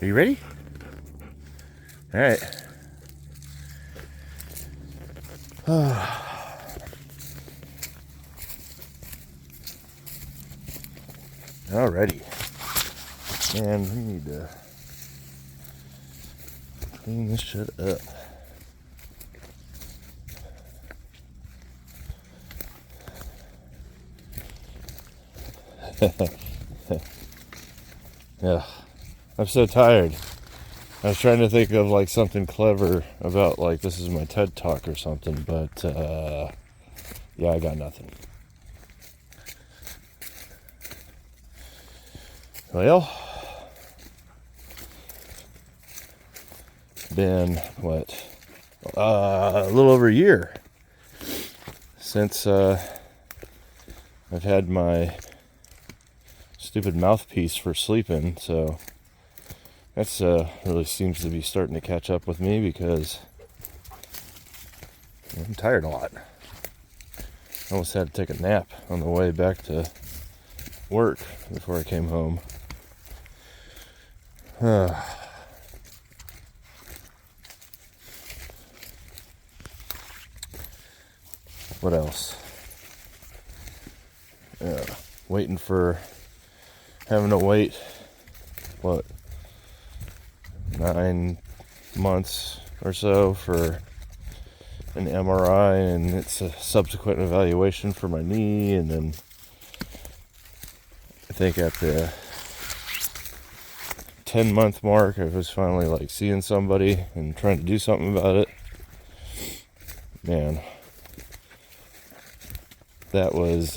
Are you ready? All right. Alrighty. And we need to clean this shit up. Yeah, I'm so tired. I was trying to think of like something clever about like this is my TED Talk or something, but yeah, I got nothing. Well, been what? A little over a year since I've had my stupid mouthpiece for sleeping, so that's really seems to be starting to catch up with me because I'm tired a lot. I almost had to take a nap on the way back to work before I came home. What else? Having to wait, 9 months or so for an MRI and its a subsequent evaluation for my knee, and then I think at the 10-month mark I was finally like seeing somebody and trying to do something about it. Man, that was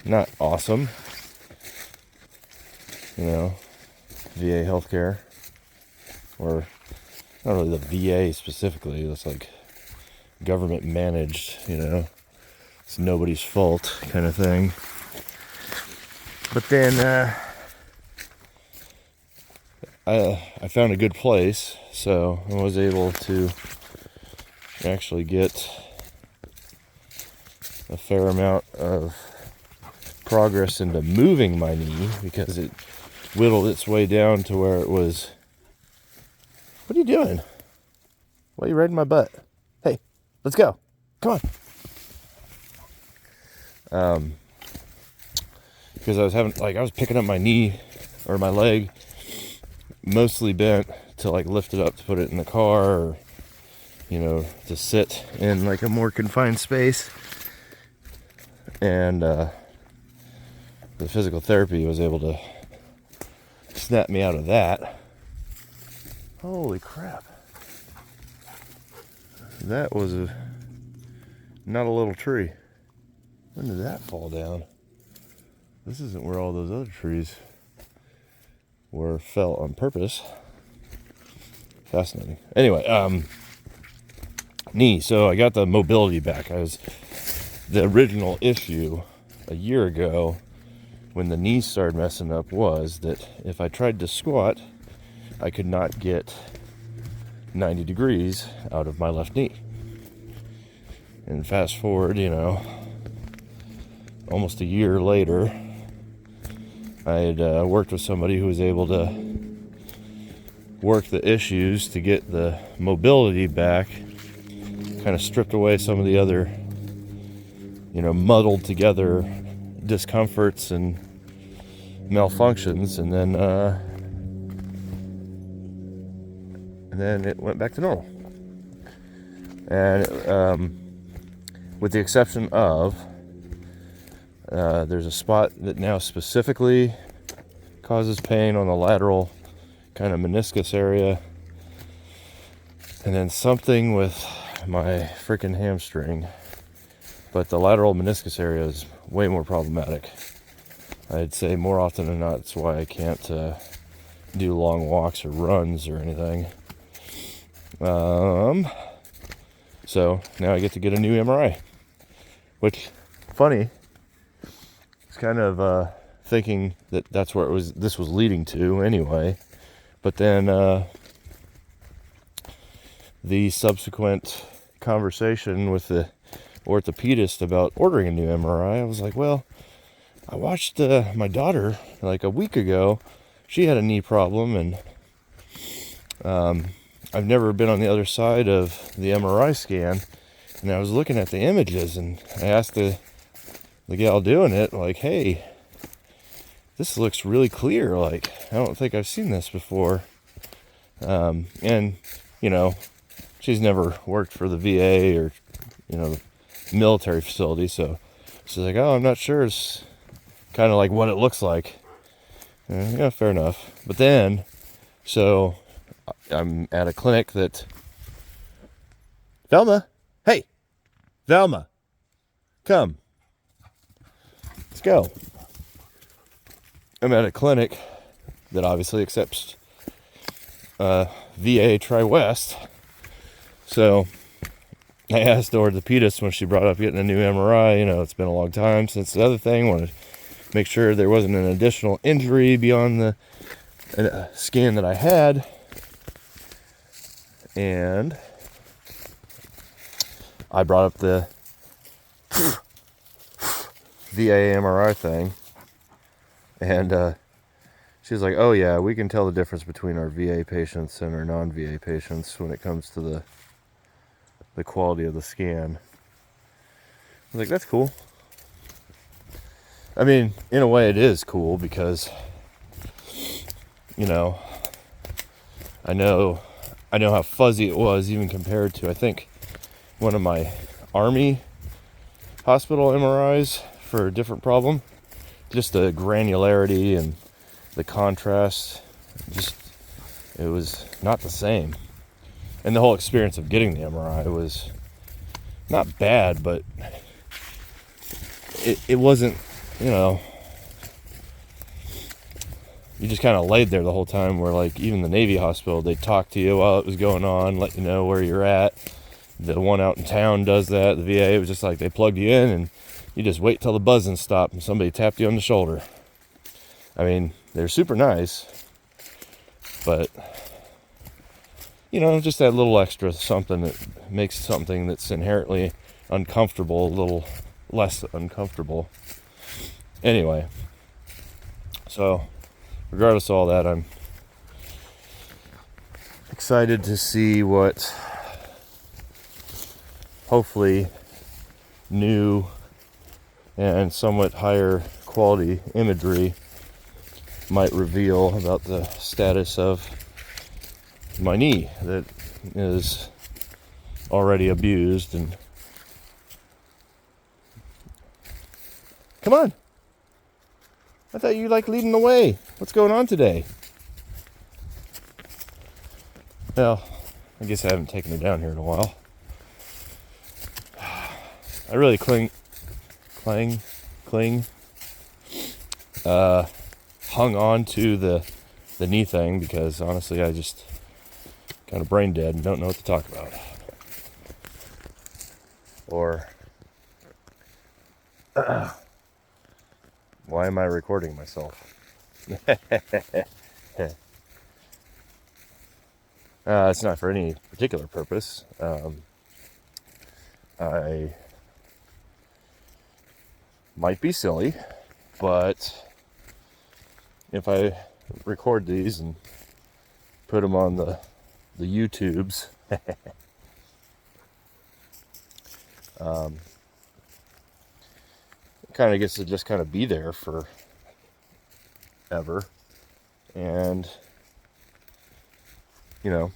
not awesome, VA healthcare, or not really the VA specifically, it's like government managed, it's nobody's fault kind of thing. But then I found a good place, so I was able to actually get a fair amount of progress into moving my knee, because it whittled its way down to where it was. What are you doing? Why are you riding my butt? Hey, let's go. Come on. Because I was picking up my knee or my leg mostly bent to like lift it up to put it in the car, or to sit in like a more confined space. And the physical therapy was able to snap me out of that. Holy crap. That was not a little tree. When did that fall down? This isn't where all those other trees fell on purpose. Fascinating. Anyway, knee. So I got the mobility back. The original issue a year ago when the knee started messing up was that if I tried to squat, I could not get 90 degrees out of my left knee. And fast forward, almost a year later, I had worked with somebody who was able to work the issues to get the mobility back, kind of stripped away some of the other, muddled together discomforts and malfunctions, and then it went back to normal. And with the exception of there's a spot that now specifically causes pain on the lateral kind of meniscus area, and then something with my freaking hamstring. But the lateral meniscus area is way more problematic. I'd say more often than not, it's why I can't do long walks or runs or anything. So now I get to get a new MRI, which, funny, it's kind of thinking that that's where this was leading to anyway. But then the subsequent conversation with the orthopedist about ordering a new MRI, I was like, well, I watched my daughter like a week ago she had a knee problem, and I've never been on the other side of the MRI scan, and I was looking at the images, and I asked the gal doing it, like, hey, this looks really clear. Like, I don't think I've seen this before. And, you know, she's never worked for the VA or, you know, the military facility. So she's like, oh, I'm not sure. It's kind of like what it looks like. Yeah, fair enough. But then, so I'm at a clinic that... Velma! Hey! Velma! Come. Let's go. I'm at a clinic that obviously accepts VA Tri-West. So I asked the orthopedist when she brought up getting a new MRI. You know, it's been a long time since the other thing. Wanted to make sure there wasn't an additional injury beyond the scan that I had. And I brought up the VA MRI thing. And she was like, oh yeah, we can tell the difference between our VA patients and our non-VA patients when it comes to the quality of the scan. I was like, that's cool. I mean, in a way it is cool because, you know, I know how fuzzy it was even compared to, I think, one of my Army hospital MRIs for a different problem. Just the granularity and the contrast, just, it was not the same. And the whole experience of getting the MRI was not bad, but it wasn't, you know, you just kind of laid there the whole time, where like even the Navy hospital, they'd talk to you while it was going on, let you know where you're at. The one out in town does that. The VA, it was just like they plugged you in and you just wait till the buzzing stopped and somebody tapped you on the shoulder. I mean, they're super nice, but, you know, just that little extra something that makes something that's inherently uncomfortable a little less uncomfortable. Anyway, so regardless of all that, I'm excited to see what hopefully new and somewhat higher quality imagery might reveal about the status of my knee that is already abused. And come on, I thought you liked leading the way. What's going on today? Well, I guess I haven't taken her down here in a while. I really hung on to the knee thing because honestly I just kind of brain dead and don't know what to talk about. Or why am I recording myself? It's not for any particular purpose. I might be silly, but if I record these and put them on the YouTubes, it kind of gets to just kind of be there for ever. And, you know,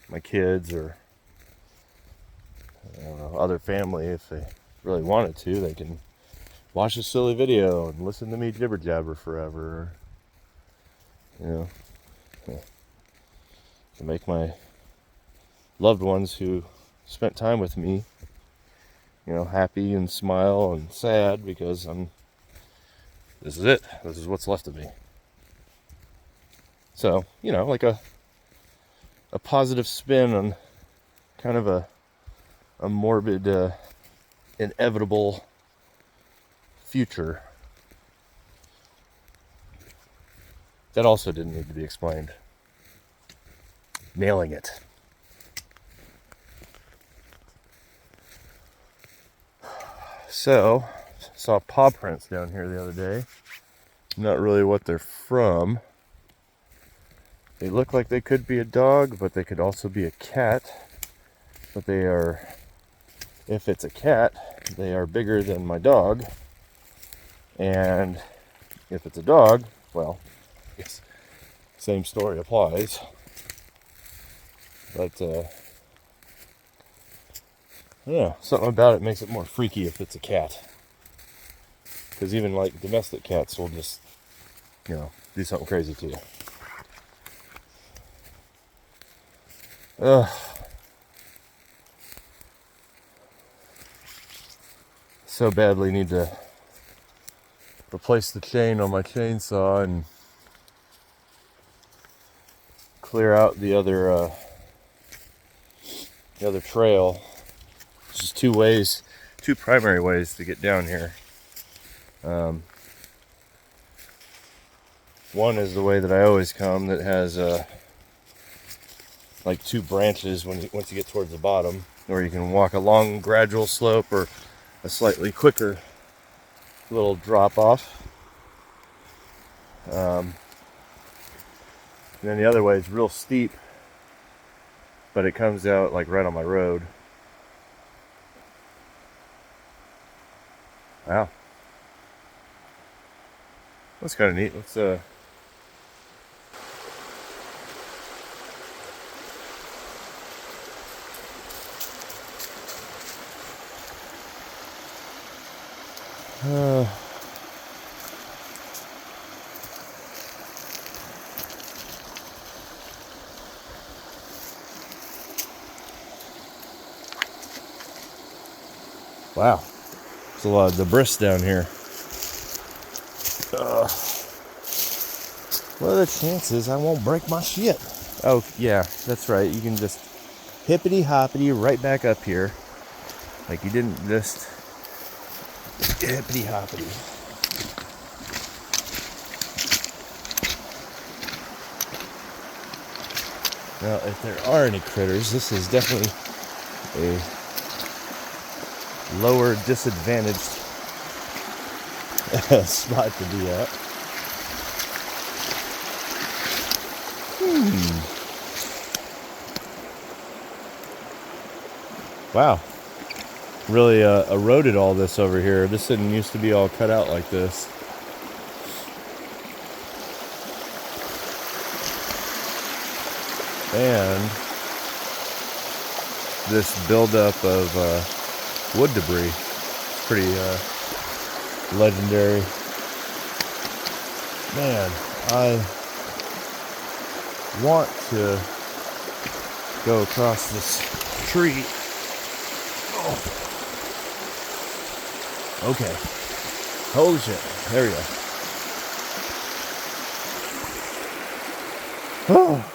my kids or I don't know, other family, if they really wanted to, they can watch a silly video and listen to me jibber jabber forever. You know, to make my loved ones who spent time with me, you know, happy and smile and sad because this is it. This is what's left of me. So, you know, like a positive spin on kind of a morbid, inevitable future. That also didn't need to be explained. Nailing it. So, saw paw prints down here the other day. Not really what they're from. They look like they could be a dog, but they could also be a cat. But they are, if it's a cat, they are bigger than my dog. And if it's a dog, well, yes, same story applies. But yeah, something about it makes it more freaky if it's a cat. Because even like domestic cats will just, do something crazy to you. Ugh. So badly need to replace the chain on my chainsaw and clear out the other trail. There's just two primary ways to get down here. One is the way that I always come, that has like two branches once you get towards the bottom, or you can walk a long gradual slope or a slightly quicker little drop off. And then the other way is real steep, but it comes out like right on my road. Wow, that's kind of neat. Let's wow, there's a lot of debris down here. What are the chances I won't break my shit? Oh yeah, that's right. You can just hippity hoppity right back up here, like you didn't just hippity hoppity. Now, if there are any critters, this is definitely a lower disadvantaged spot to be at. Wow. Really eroded all this over here. This didn't used to be all cut out like this. And this buildup of wood debris. It's pretty legendary. Man, I want to go across this tree. Oh. Okay. Holy shit. There we go. Oh.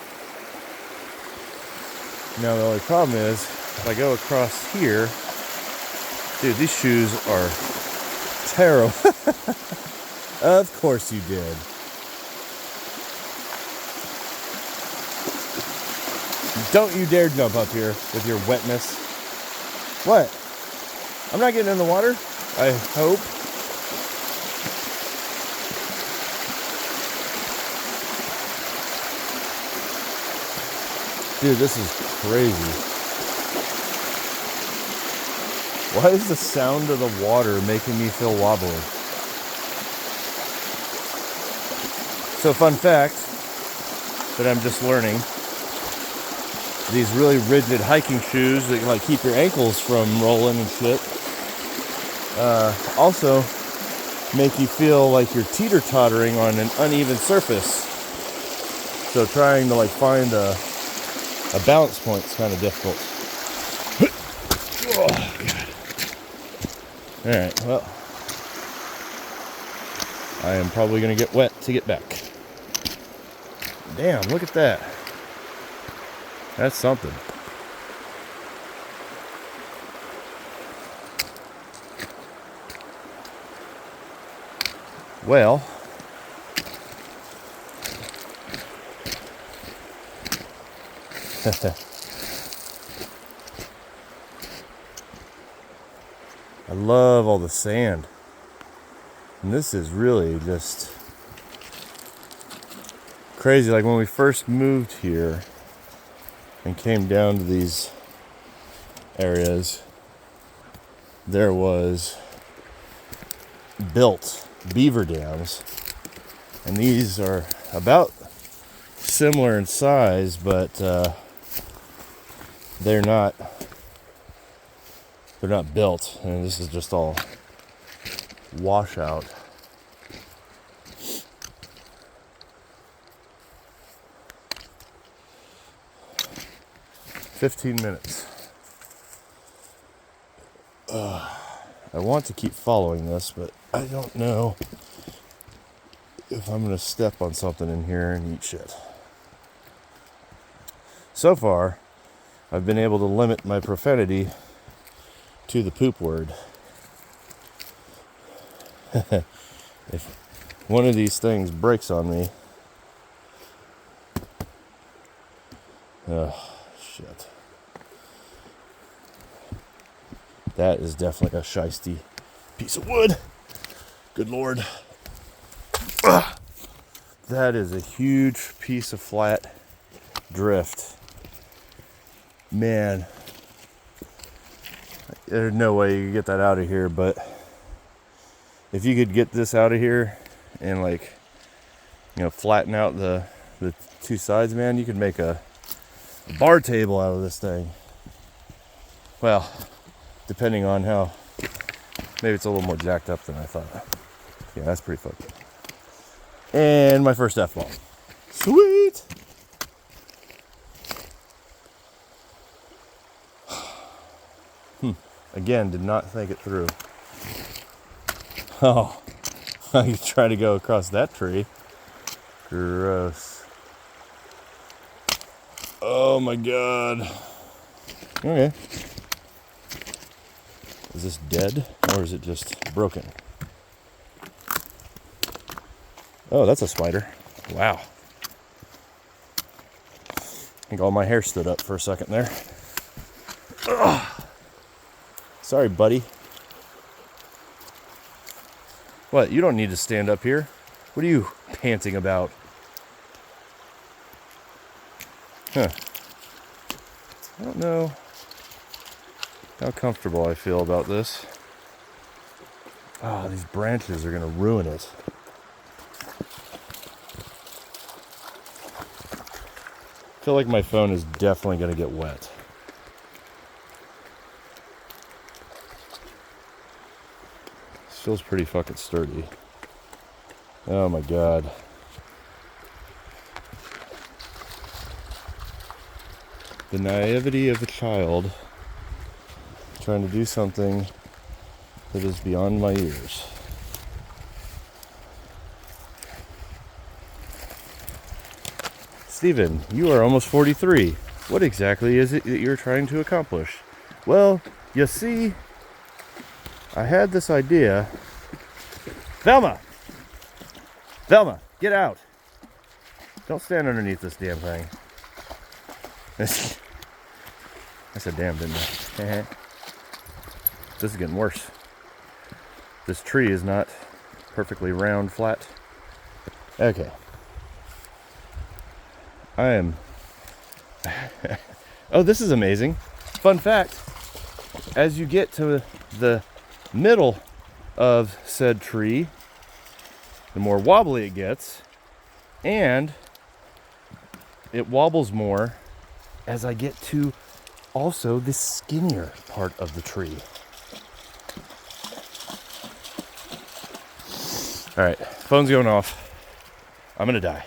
Now the only problem is, if I go across here, dude, these shoes are terrible. Of course you did. Don't you dare jump up here with your wetness. What? I'm not getting in the water? I hope. Dude, this is crazy. Why is the sound of the water making me feel wobbly? So, fun fact that I'm just learning. These really rigid hiking shoes that like keep your ankles from rolling and shit also make you feel like you're teeter-tottering on an uneven surface. So trying to like find a balance point is kind of difficult. Oh, God. Alright, well, I am probably going to get wet to get back. Damn, look at that. That's something. Well, I love all the sand. And this is really just crazy. Like when we first moved here and came down to these areas, there was built beaver dams, and these are about similar in size, but they're not built, and this is just all washout. $15 minutes. I want to keep following this, but I don't know if I'm going to step on something in here and eat shit. So far, I've been able to limit my profanity to the poop word. If one of these things breaks on me, oh, shit. That is definitely a shiesty piece of wood. Good Lord. Ugh. That is a huge piece of flat drift. Man. There's no way you could get that out of here, but if you could get this out of here and like, you know, flatten out the two sides, man, you could make a bar table out of this thing. Well, depending on how, maybe it's a little more jacked up than I thought. Yeah, that's pretty fucked up. And my first F-bomb. Sweet! Again, did not think it through. Oh, I try to go across that tree. Gross. Oh my god. Okay. Is this dead or is it just broken? Oh, that's a spider. Wow. I think all my hair stood up for a second there. Ugh. Sorry, buddy. What? You don't need to stand up here. What are you panting about? Huh. I don't know how comfortable I feel about this. Oh, these branches are going to ruin it. I feel like my phone is definitely going to get wet. This feels pretty fucking sturdy. Oh my god. The naivety of a child trying to do something that is beyond my years. Steven, you are almost 43. What exactly is it that you're trying to accomplish? Well, you see, I had this idea. Velma! Velma, get out! Don't stand underneath this damn thing. I said damn, didn't I? This is getting worse. This tree is not perfectly round, flat. Okay. I am... Oh, this is amazing. Fun fact. As you get to the middle of said tree, the more wobbly it gets, and it wobbles more as I get to also the skinnier part of the tree. All right, phone's going off. I'm gonna die.